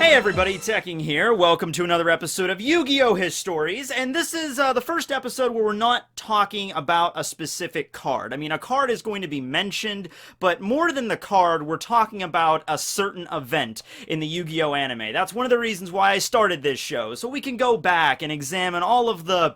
Hey everybody, Tekking here. Welcome to another episode of Yu-Gi-Oh! Histories, and this is the first episode where we're not talking about a specific card. I mean, a card is going to be mentioned, but more than the card, we're talking about a certain event in the Yu-Gi-Oh! Anime. That's one of the reasons why I started this show, so we can go back and examine all of the...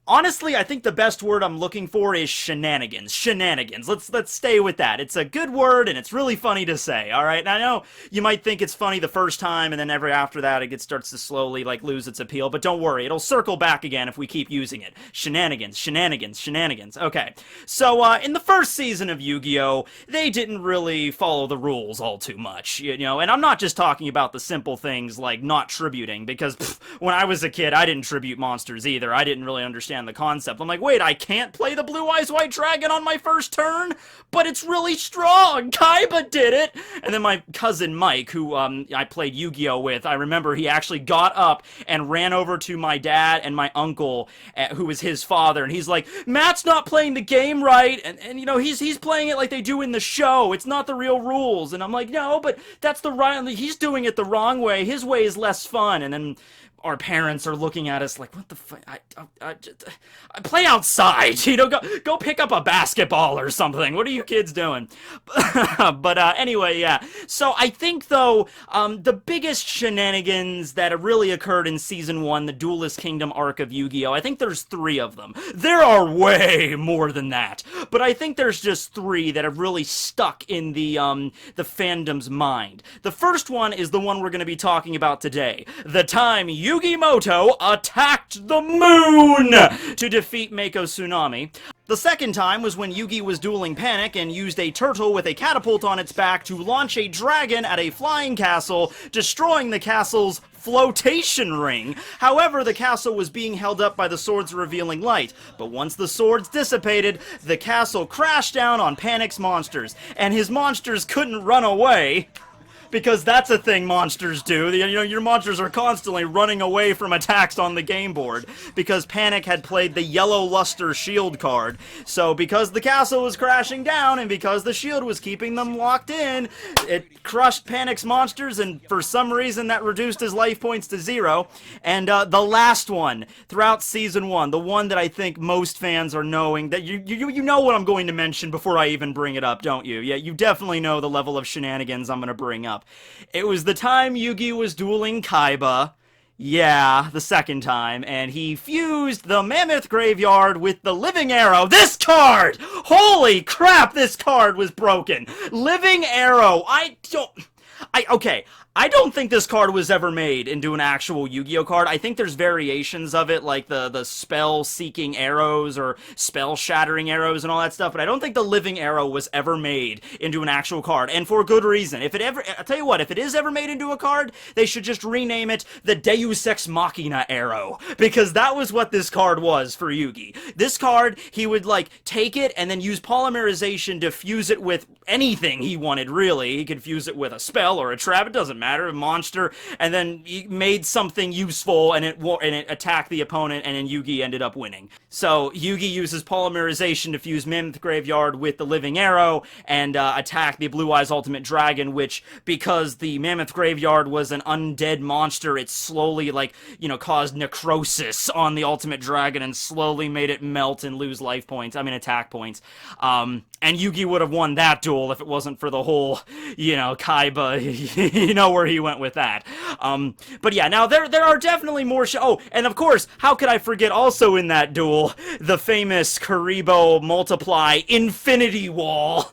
Honestly, I think the best word I'm looking for is shenanigans. Shenanigans. Let's stay with that. It's a good word, and it's really funny to say, alright? Now, I know you might think it's funny the first time, and then every after that it starts to slowly, lose its appeal, but don't worry, it'll circle back again if we keep using it. Shenanigans, shenanigans, shenanigans. Okay, so, in the first season of Yu-Gi-Oh!, they didn't really follow the rules all too much, you know? And I'm not just talking about the simple things like not tributing, because, when I was a kid, I didn't tribute monsters either. I didn't really understand the concept. I'm like, wait, I can't play the Blue Eyes White Dragon on my first turn? But it's really strong! Kaiba did it! And then my cousin Mike, who I played Yu-Gi-Oh! With, I remember he actually got up and ran over to my dad and my uncle, who was his father, and he's like, Matt's not playing the game right, and you know, he's playing it like they do in the show. It's not the real rules. And I'm like, no, but that's the right, he's doing it the wrong way. His way is less fun. And then our parents are looking at us like, what the fuck? I play outside, you know, go pick up a basketball or something. What are you kids doing? But anyway, yeah. So I think, though, the biggest shenanigans that have really occurred in Season 1, the Duelist Kingdom arc of Yu-Gi-Oh! I think there's 3 of them. There are way more than that. But I think there's just 3 that have really stuck in the fandom's mind. The first one is the one we're going to be talking about today. The time Yugi Moto attacked the moon to defeat Mako Tsunami. The second time was when Yugi was dueling Panic and used a turtle with a catapult on its back to launch a dragon at a flying castle, destroying the castle's flotation ring. However, the castle was being held up by the sword's revealing light, but once the swords dissipated, the castle crashed down on Panic's monsters, and his monsters couldn't run away. Because that's a thing monsters do. You know, your monsters are constantly running away from attacks on the game board. Because Panic had played the Yellow Luster Shield card. So because the castle was crashing down, and because the shield was keeping them locked in, it crushed Panic's monsters, and for some reason that reduced his life points to 0. And the last one, throughout Season 1, the one that I think most fans are knowing, that you know what I'm going to mention before I even bring it up, don't you? Yeah, you definitely know the level of shenanigans I'm going to bring up. It was the time Yugi was dueling Kaiba. Yeah, the second time, and he fused the Mammoth Graveyard with the Living Arrow. This card! Holy crap, this card was broken! Living Arrow, okay, I don't think this card was ever made into an actual Yu-Gi-Oh! Card. I think there's variations of it, like the spell-seeking arrows or spell-shattering arrows and all that stuff, but I don't think the Living Arrow was ever made into an actual card, and for good reason. I'll tell you what, if it is ever made into a card, they should just rename it the Deus Ex Machina Arrow, because that was what this card was for Yugi. This card, he would, take it and then use polymerization to fuse it with anything he wanted, really. He could fuse it with a spell or a trap, it doesn't matter, a monster, and then he made something useful, and it attacked the opponent, and then Yugi ended up winning. So Yugi uses polymerization to fuse Mammoth Graveyard with the Living Arrow, and attack the Blue Eyes Ultimate Dragon, which, because the Mammoth Graveyard was an undead monster, it slowly, caused necrosis on the Ultimate Dragon, and slowly made it melt and lose attack points. And Yugi would have won that duel if it wasn't for the whole, Kaiba, you know where he went with that. But yeah, now there are definitely more oh, and of course, how could I forget also in that duel, the famous Karibo Multiply Infinity Wall.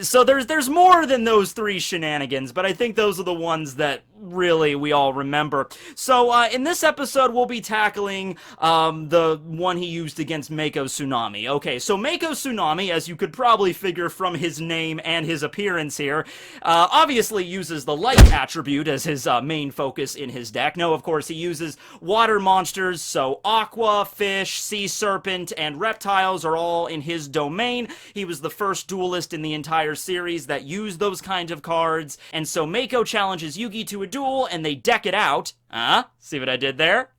So there's more than those 3 shenanigans, but I think those are the ones that really we all remember. So in this episode, we'll be tackling the one he used against Mako Tsunami. Okay, so Mako Tsunami, as you could probably figure from his name and his appearance here, obviously uses the light attribute as his main focus in his deck. No, of course, he uses water monsters, so Aqua, Fish, Sea Serpent, and Reptiles are all in his domain. He was the first duelist in the entire series that used those kinds of cards, and so Mako challenges Yugi to a duel, and they deck it out. See what I did there?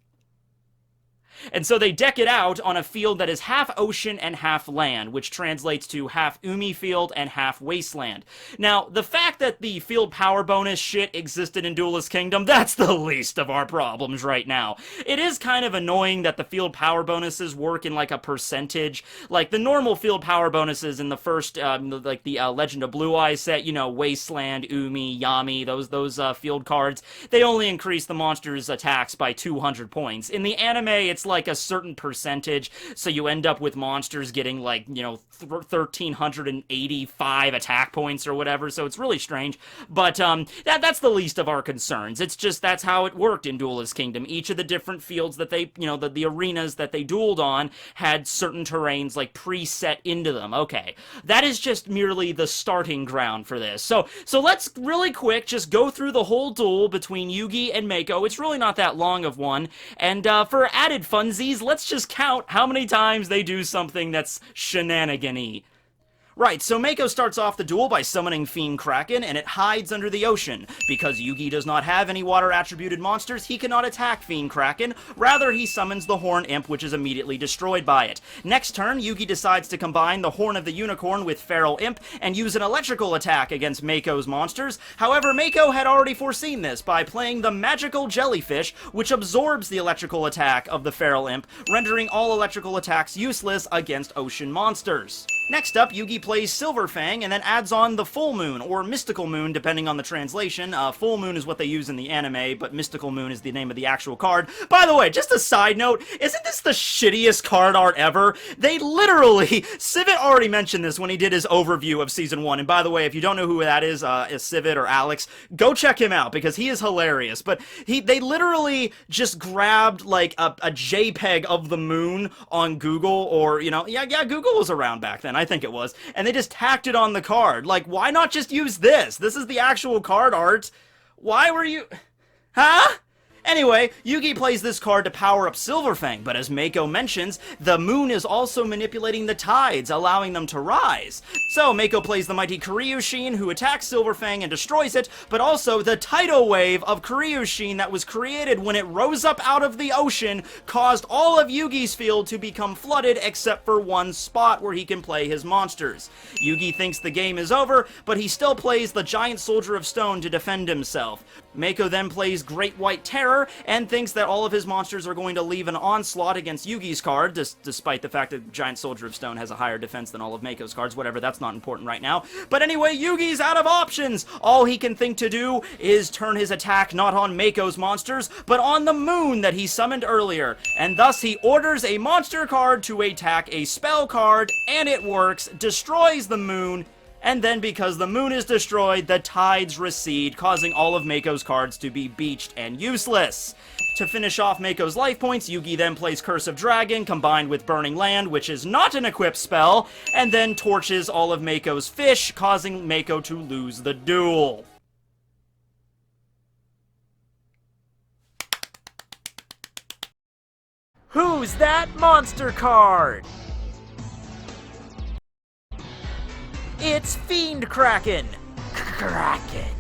And so they deck it out on a field that is half ocean and half land, which translates to half Umi field and half wasteland. Now, the fact that the field power bonus shit existed in Duelist Kingdom, that's the least of our problems right now. It is kind of annoying that the field power bonuses work in like a percentage. Like the normal field power bonuses in the first, like the Legend of Blue Eyes set, you know, Wasteland, Umi, Yami, those field cards, they only increase the monster's attacks by 200 points. In the anime, it's like a certain percentage, so you end up with monsters getting like, you know, 1,385 attack points or whatever, so it's really strange. But that's the least of our concerns. It's just that's how it worked in Duelist Kingdom. Each of the different fields that they, you know, the arenas that they dueled on had certain terrains like preset into them. Okay, that is just merely the starting ground for this. So let's really quick just go through the whole duel between Yugi and Mako. It's really not that long of one, and for added funsies, let's just count how many times they do something that's shenanigan-y. Right, so Mako starts off the duel by summoning Fiend Kraken, and it hides under the ocean. Because Yugi does not have any water-attributed monsters, he cannot attack Fiend Kraken. Rather, he summons the Horn Imp, which is immediately destroyed by it. Next turn, Yugi decides to combine the Horn of the Unicorn with Feral Imp, and use an electrical attack against Mako's monsters. However, Mako had already foreseen this by playing the Magical Jellyfish, which absorbs the electrical attack of the Feral Imp, rendering all electrical attacks useless against ocean monsters. Next up, Yugi plays Silver Fang and then adds on the Full Moon, or Mystical Moon, depending on the translation. Full Moon is what they use in the anime, but Mystical Moon is the name of the actual card. By the way, just a side note, isn't this the shittiest card art ever? They literally, Civet already mentioned this when he did his overview of Season 1, and by the way, if you don't know who that is Civet or Alex, go check him out, because he is hilarious. But they literally just grabbed, like, a JPEG of the moon on Google, or, you know, yeah, Google was around back then, I think it was, and they just tacked it on the card. Like, why not just use this? This is the actual card art. Why were you... Huh? Anyway, Yugi plays this card to power up Silverfang, but as Mako mentions, the moon is also manipulating the tides, allowing them to rise. So Mako plays the mighty Kuryushin, who attacks Silverfang and destroys it, but also the tidal wave of Kuryushin that was created when it rose up out of the ocean caused all of Yugi's field to become flooded except for one spot where he can play his monsters. Yugi thinks the game is over, but he still plays the Giant Soldier of Stone to defend himself. Mako then plays Great White Terror, and thinks that all of his monsters are going to leave an onslaught against Yugi's card, despite the fact that Giant Soldier of Stone has a higher defense than all of Mako's cards. Whatever, that's not important right now. But anyway, Yugi's out of options! All he can think to do is turn his attack not on Mako's monsters, but on the moon that he summoned earlier, and thus he orders a monster card to attack a spell card, and it works, destroys the moon, and then because the moon is destroyed, the tides recede, causing all of Mako's cards to be beached and useless. To finish off Mako's life points, Yugi then plays Curse of Dragon, combined with Burning Land, which is not an equipped spell, and then torches all of Mako's fish, causing Mako to lose the duel. Who's that monster card? It's Fiend Kraken! Kraken!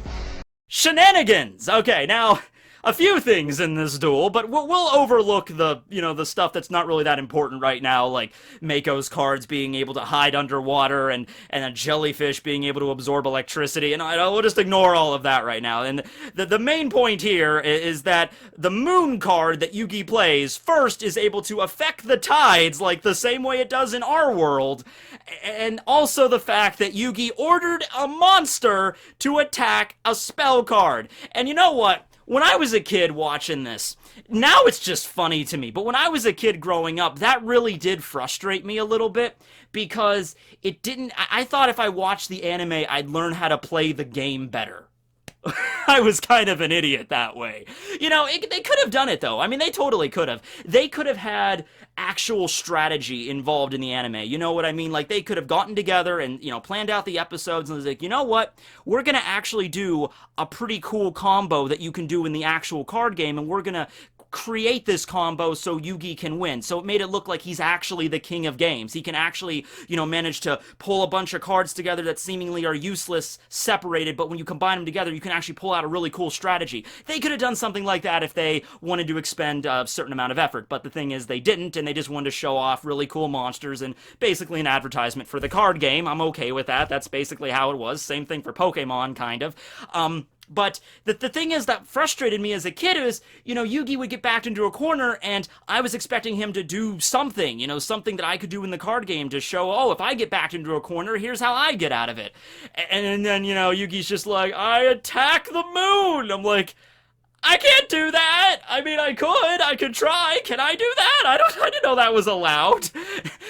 Shenanigans! Okay, now, a few things in this duel, but we'll overlook the, you know, the stuff that's not really that important right now, like Mako's cards being able to hide underwater, and a jellyfish being able to absorb electricity, and we'll just ignore all of that right now. And the main point here is that the moon card that Yugi plays first is able to affect the tides, like the same way it does in our world, and also the fact that Yugi ordered a monster to attack a spell card. And you know what? When I was a kid watching this, now it's just funny to me, but when I was a kid growing up, that really did frustrate me a little bit, because it didn't... I thought if I watched the anime, I'd learn how to play the game better. I was kind of an idiot that way. You know, they could have done it, though. I mean, they totally could have. They could have had actual strategy involved in the anime. You know what I mean? Like, they could have gotten together and, you know, planned out the episodes and was like, you know what? We're gonna actually do a pretty cool combo that you can do in the actual card game, and we're gonna create this combo so Yugi can win. So it made it look like he's actually the king of games. He can actually, manage to pull a bunch of cards together that seemingly are useless, separated, but when you combine them together, you can actually pull out a really cool strategy. They could have done something like that if they wanted to expend a certain amount of effort, but the thing is they didn't, and they just wanted to show off really cool monsters and basically an advertisement for the card game. I'm okay with that. That's basically how it was. Same thing for Pokemon, kind of. But the thing is that frustrated me as a kid is, Yugi would get backed into a corner, and I was expecting him to do something, something that I could do in the card game to show, oh, if I get backed into a corner, here's how I get out of it. And then, Yugi's just like, I attack the moon! I'm like, I can't do that! I mean, I could try. Can I do that? I didn't know that was allowed.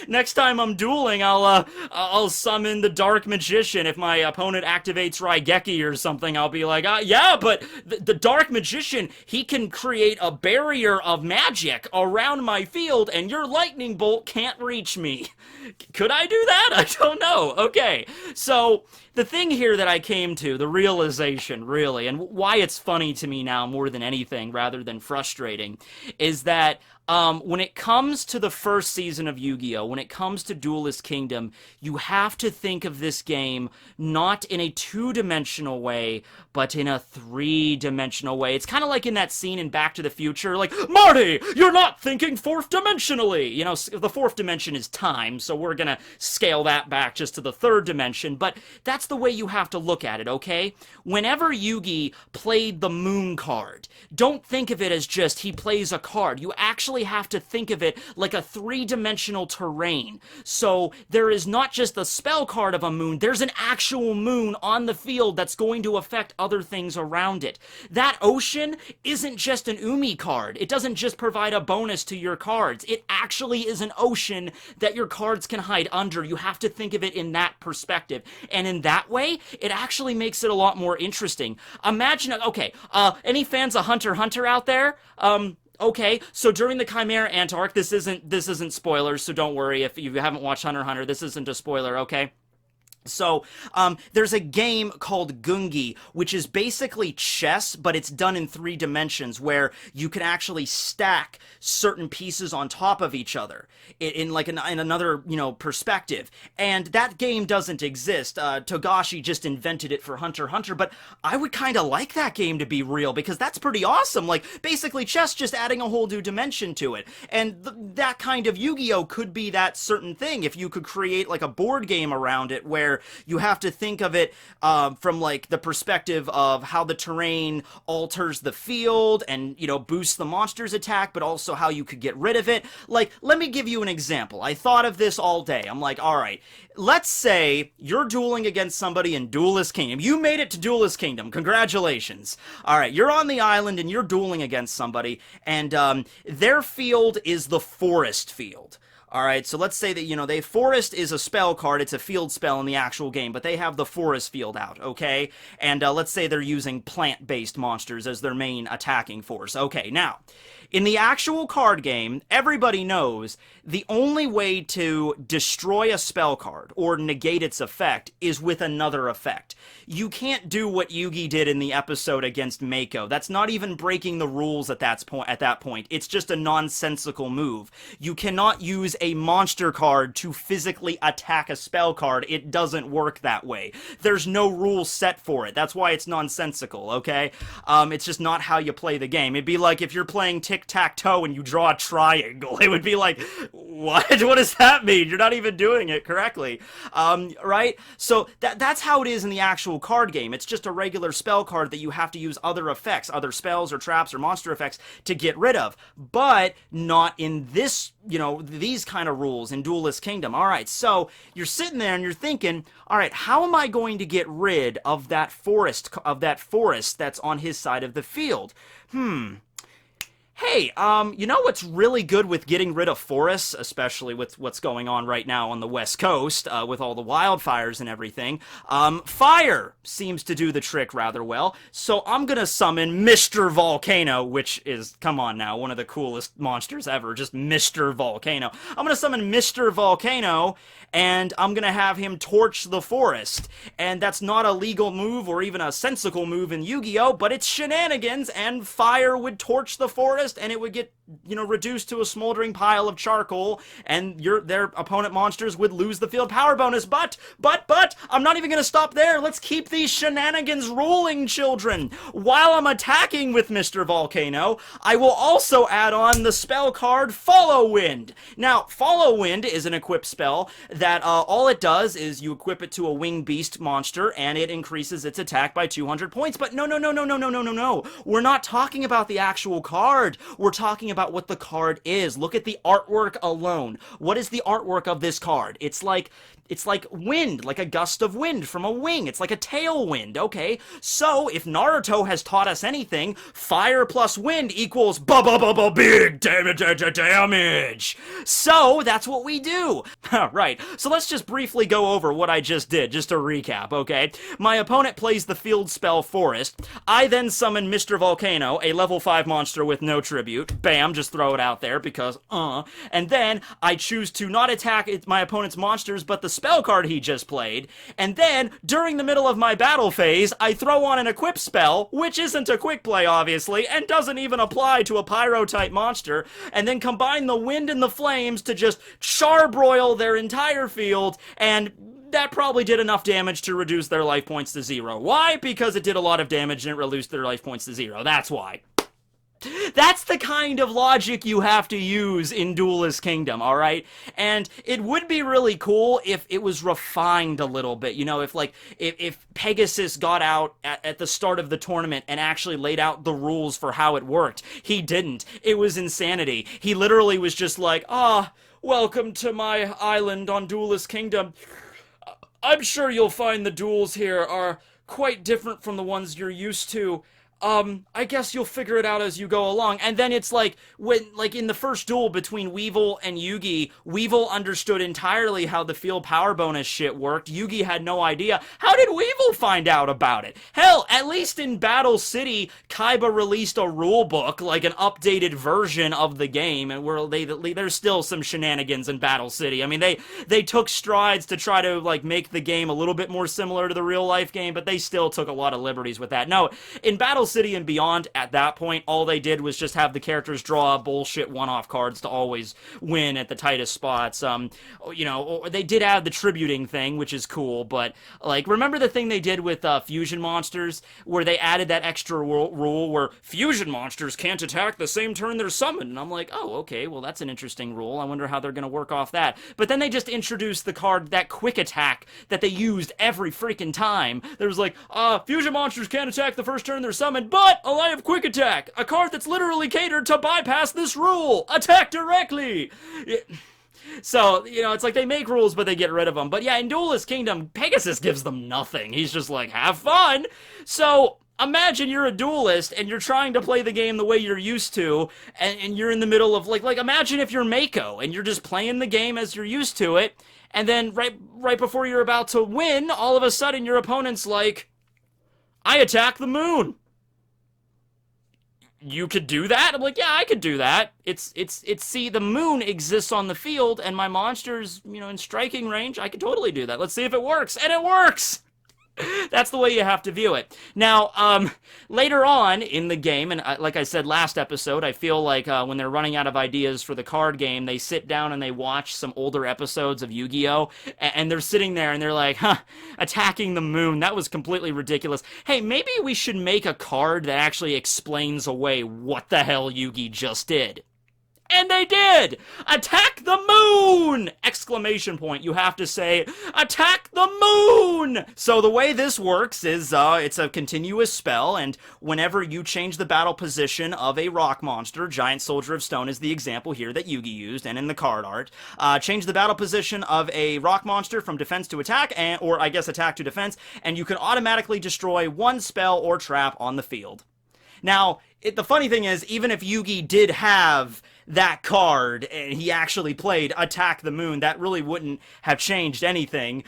Next time I'm dueling, I'll summon the Dark Magician. If my opponent activates Raigeki or something, I'll be like, yeah, but the Dark Magician, he can create a barrier of magic around my field, and your lightning bolt can't reach me. Could I do that? I don't know. Okay, so the thing here that I came to, the realization, really, and why it's funny to me now more than anything, rather than frustrating, is that when it comes to the first season of Yu-Gi-Oh!, when it comes to Duelist Kingdom, you have to think of this game not in a two-dimensional way, but in a three-dimensional way. It's kind of like in that scene in Back to the Future, like, Marty, you're not thinking fourth-dimensionally! The fourth dimension is time, so we're gonna scale that back just to the third dimension, but that's the way you have to look at it, okay? Whenever Yugi played the Moon card, don't think of it as just he plays a card. You actually have to think of it like a three-dimensional terrain. So there is not just the spell card of a moon, there's an actual moon on the field that's going to affect other things around it. That ocean isn't just an Umi card. It doesn't just provide a bonus to your cards. It actually is an ocean that your cards can hide under. You have to think of it in that perspective. And in that way, it actually makes it a lot more interesting. Imagine, okay, any fans of Hunter x Hunter out there? Okay, so during the Chimera Ant arc, this isn't spoilers, so don't worry if you haven't watched Hunter x Hunter, this isn't a spoiler, okay? So, there's a game called Gungi, which is basically chess, but it's done in 3 dimensions, where you can actually stack certain pieces on top of each other, in another, perspective. And that game doesn't exist. Togashi just invented it for Hunter x Hunter, but I would kind of like that game to be real, because that's pretty awesome. Like, basically chess just adding a whole new dimension to it. And that kind of Yu-Gi-Oh! Could be that certain thing, if you could create, like, a board game around it, where you have to think of it from like the perspective of how the terrain alters the field and, boosts the monster's attack, but also how you could get rid of it. Like, let me give you an example. I thought of this all day. I'm like, all right, let's say you're dueling against somebody in Duelist Kingdom. You made it to Duelist Kingdom. Congratulations. All right, you're on the island and you're dueling against somebody, and their field is the forest field. Alright, so let's say that, Forest is a spell card, it's a field spell in the actual game, but they have the Forest field out, okay? And let's say they're using plant-based monsters as their main attacking force. Okay, now, in the actual card game, everybody knows the only way to destroy a spell card, or negate its effect, is with another effect. You can't do what Yugi did in the episode against Mako. That's not even breaking the rules at that point. It's just a nonsensical move. You cannot use a monster card to physically attack a spell card. It doesn't work that way. There's no rule set for it. That's why it's nonsensical, okay? It's just not how you play the game. It'd be like if you're playing tic-tac-toe and you draw a triangle. It would be like, what? What does that mean? You're not even doing it correctly. Right? So that's how it is in the actual card game. It's just a regular spell card that you have to use other effects, other spells or traps or monster effects to get rid of. But not in this, these kind of rules in Duelist Kingdom. Alright, so you're sitting there and you're thinking, alright, how am I going to get rid of that forest that's on his side of the field? Hey, you know what's really good with getting rid of forests, especially with what's going on right now on the West Coast, with all the wildfires and everything? Fire seems to do the trick rather well, so I'm gonna summon Mr. Volcano, which is, come on now, one of the coolest monsters ever, just Mr. Volcano. I'm gonna summon Mr. Volcano, and I'm gonna have him torch the forest. And that's not a legal move or even a sensical move in Yu-Gi-Oh!, but it's shenanigans, and fire would torch the forest forest, and it would get, reduced to a smoldering pile of charcoal, and their opponent monsters would lose the field power bonus. But, I'm not even gonna stop there. Let's keep these shenanigans rolling, children. While I'm attacking with Mr. Volcano, I will also add on the spell card Follow Wind. Now, Follow Wind is an equip spell that all it does is you equip it to a winged beast monster, and it increases its attack by 200 points. But no. We're not talking about the actual card. We're talking about what the card is. Look at the artwork alone. What is the artwork of this card? It's like wind, like a gust of wind from a wing. It's like a tailwind, okay? So, if Naruto has taught us anything, fire plus wind equals big damage. So, that's what we do. Right, so let's just briefly go over what I just did, just to recap, okay? My opponent plays the field spell Forest. I then summon Mr. Volcano, a level 5 monster with no tribute. Bam, just throw it out there because, And then, I choose to not attack my opponent's monsters, but the spell card he just played, and then, during the middle of my battle phase, I throw on an equip spell, which isn't a quick play, obviously, and doesn't even apply to a pyro-type monster, and then combine the wind and the flames to just charbroil their entire field, and that probably did enough damage to reduce their life points to 0. Why? Because it did a lot of damage and it reduced their life points to 0. That's why. That's the kind of logic you have to use in Duelist Kingdom, alright? And it would be really cool if it was refined a little bit, if Pegasus got out at the start of the tournament and actually laid out the rules for how it worked. He didn't. It was insanity. He literally was just like, welcome to my island on Duelist Kingdom. I'm sure you'll find the duels here are quite different from the ones you're used to. I guess you'll figure it out as you go along. And then it's like, in the first duel between Weevil and Yugi, Weevil understood entirely how the field power bonus shit worked. Yugi had no idea. How did Weevil find out about it? Hell, at least in Battle City, Kaiba released a rule book, like an updated version of the game, and where there's still some shenanigans in Battle City. I mean, they took strides to try to, make the game a little bit more similar to the real-life game, but they still took a lot of liberties with that. No, in Battle City and Beyond, at that point, all they did was just have the characters draw bullshit one-off cards to always win at the tightest spots. They did add the tributing thing, which is cool, but, remember the thing they did with fusion monsters, where they added that extra rule where fusion monsters can't attack the same turn they're summoned? And I'm like, oh, okay, well, that's an interesting rule. I wonder how they're gonna work off that. But then they just introduced the card, that quick attack that they used every freaking time. There was fusion monsters can't attack the first turn they're summoned, but I have quick attack, a card that's literally catered to bypass this rule. Attack directly. So, it's like they make rules, but they get rid of them. But yeah, in Duelist Kingdom, Pegasus gives them nothing. He's just like, have fun. So, imagine you're a duelist and you're trying to play the game the way you're used to, and you're in the middle of, imagine if you're Mako and you're just playing the game as you're used to it, and then right before you're about to win, all of a sudden your opponent's like, I attack the moon. You could do that? I'm like, yeah, I could do that. See, the moon exists on the field, and my monster's, in striking range. I could totally do that. Let's see if it works. And it works! That's the way you have to view it. Now, later on in the game, and like I said last episode, I feel like when they're running out of ideas for the card game, they sit down and they watch some older episodes of Yu-Gi-Oh! And they're sitting there and they're like, attacking the moon, that was completely ridiculous. Hey, maybe we should make a card that actually explains away what the hell Yugi just did. And they did! Attack the moon! Exclamation point. You have to say, attack the moon! So the way this works is, it's a continuous spell, and whenever you change the battle position of a rock monster, Giant Soldier of Stone is the example here that Yugi used, and in the card art, change the battle position of a rock monster from defense to attack, or I guess attack to defense, and you can automatically destroy one spell or trap on the field. Now, the funny thing is, even if Yugi did have that card and he actually played Attack the Moon, that really wouldn't have changed anything,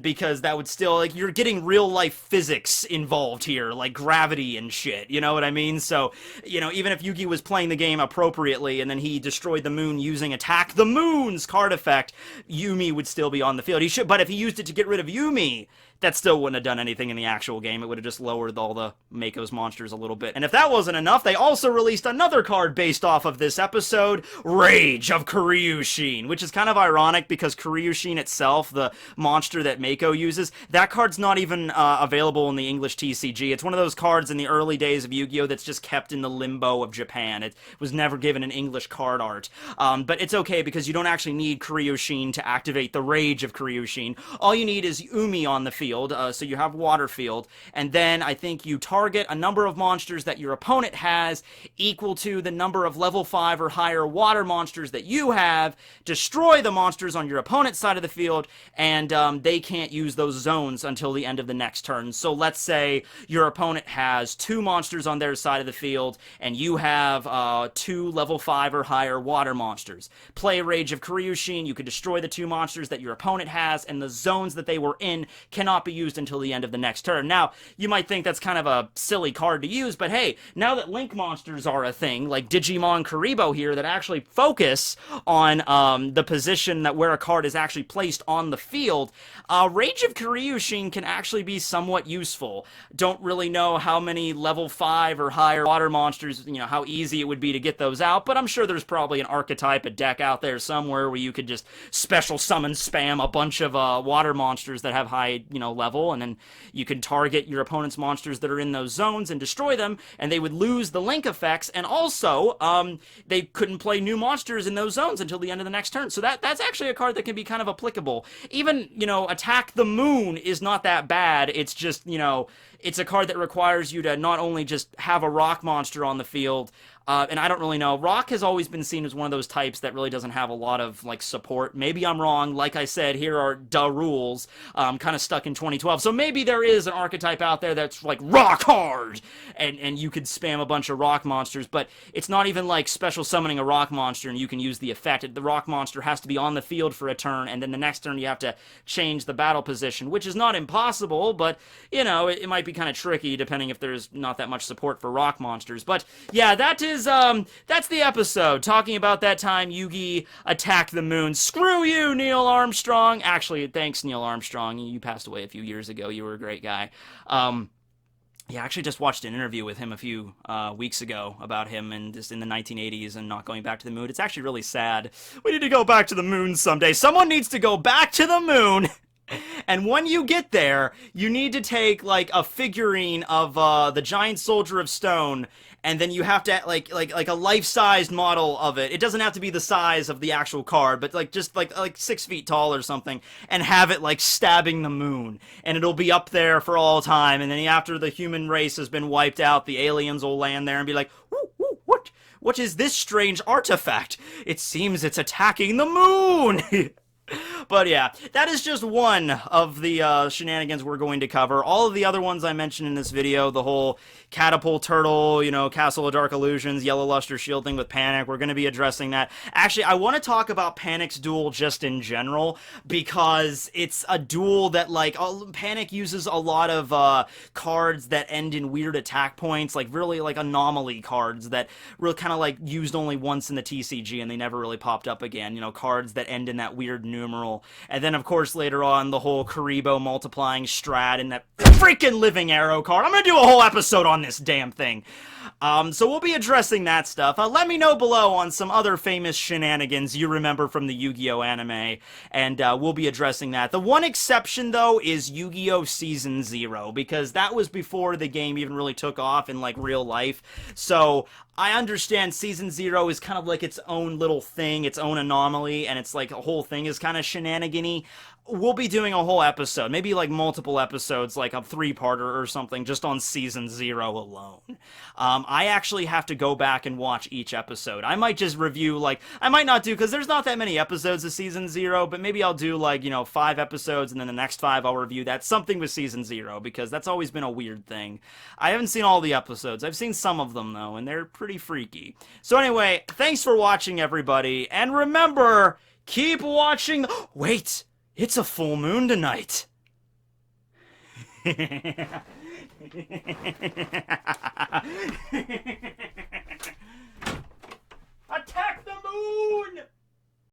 because that would still, you're getting real life physics involved here, like gravity and shit, you know what I mean? So, even if Yugi was playing the game appropriately and then he destroyed the moon using Attack the Moon's card effect, Yumi would still be on the field. But if he used it to get rid of Yumi, that still wouldn't have done anything in the actual game. It would have just lowered all the Mako's monsters a little bit. And if that wasn't enough, enough, they also released another card based off of this episode, Rage of Kuryushin, which is kind of ironic because Kuryushin itself, the monster that Mako uses, that card's not even available in the English TCG. It's one of those cards in the early days of Yu-Gi-Oh! That's just kept in the limbo of Japan. It was never given an English card art. But it's okay because you don't actually need Kuryushin to activate the Rage of Kuryushin. All you need is Umi on the field, so you have Water Field, and then I think you target a number of monsters that your opponent has equal to the number of level 5 or higher water monsters that you have, destroy the monsters on your opponent's side of the field, and they can't use those zones until the end of the next turn. So let's say your opponent has 2 monsters on their side of the field, and you have 2 level 5 or higher water monsters. Play Rage of Kuryushin, you can destroy the 2 monsters that your opponent has, and the zones that they were in cannot be used until the end of the next turn. Now, you might think that's kind of a silly card to use, but hey, now that Link monsters are a thing, like Digimon Kuribo here, that actually focus on the position that where a card is actually placed on the field, Rage of Kuryushin can actually be somewhat useful. Don't really know how many level 5 or higher water monsters, you know, how easy it would be to get those out, but I'm sure there's probably an archetype, a deck out there somewhere where you could just special summon spam a bunch of water monsters that have high, you know, level, and then you can target your opponent's monsters that are in those zones and destroy them, and they would lose the link effects, and also they couldn't play new monsters in those zones until the end of the next turn. So that's actually a card that can be kind of applicable. Even, you know, Attack the Moon is not that bad. It's just, you know, it's a card that requires you to not only just have a rock monster on the field, and I don't really know. Rock has always been seen as one of those types that really doesn't have a lot of, like, support. Maybe I'm wrong. Like I said, here are duh rules. Kind of stuck in 2012. So maybe there is an archetype out there that's, like, rock hard! And you could spam a bunch of rock monsters, but it's not even, like, special summoning a rock monster and you can use the effect. The rock monster has to be on the field for a turn, and then the next turn you have to change the battle position, which is not impossible, but, you know, it might be kind of tricky depending if there's not that much support for rock monsters. But, yeah, that's the episode, talking about that time Yugi attacked the moon. Screw you, Neil Armstrong! Actually, thanks, Neil Armstrong. You passed away a few years ago. You were a great guy. Yeah, I actually just watched an interview with him a few weeks ago about him and just in the 1980s and not going back to the moon. It's actually really sad. We need to go back to the moon someday. Someone needs to go back to the moon! And when you get there, you need to take, like, a figurine of the giant soldier of stone, and then you have to, like a life-sized model of it. It doesn't have to be the size of the actual card, but, like, just, like 6 feet tall or something, and have it, like, stabbing the moon. And it'll be up there for all time, and then after the human race has been wiped out, the aliens will land there and be like, "Ooh, what is this strange artifact? It seems it's attacking the moon!" But yeah, that is just one of the shenanigans we're going to cover. All of the other ones I mentioned in this video, the whole Catapult Turtle, you know, Castle of Dark Illusions, Yellow Luster Shield thing with Panic, we're going to be addressing that. Actually, I want to talk about Panic's duel just in general, because it's a duel that, like, Panic uses a lot of cards that end in weird attack points, like really like anomaly cards that really kind of like used only once in the TCG and they never really popped up again, you know, cards that end in that weird numeral. And then, of course, later on, the whole Kuribo multiplying strat and that freaking Living Arrow card. I'm gonna do a whole episode on this damn thing. So we'll be addressing that stuff. Let me know below on some other famous shenanigans you remember from the Yu-Gi-Oh anime, and we'll be addressing that. The one exception, though, is Yu-Gi-Oh! Season 0, because that was before the game even really took off in, like, real life. So I understand Season 0 is kind of like its own little thing, its own anomaly, and it's like a whole thing is kind of shenanigan-y. We'll be doing a whole episode, maybe like multiple episodes, like a 3-parter or something, just on Season 0 alone. I actually have to go back and watch each episode. I might just review, like, I might not do, because there's not that many episodes of Season 0, but maybe I'll do, like, you know, 5 episodes, and then the next 5 I'll review that. Something with Season 0, because that's always been a weird thing. I haven't seen all the episodes. I've seen some of them, though, and they're pretty freaky. So anyway, thanks for watching, everybody, and remember, keep watching. Wait! It's a full moon tonight.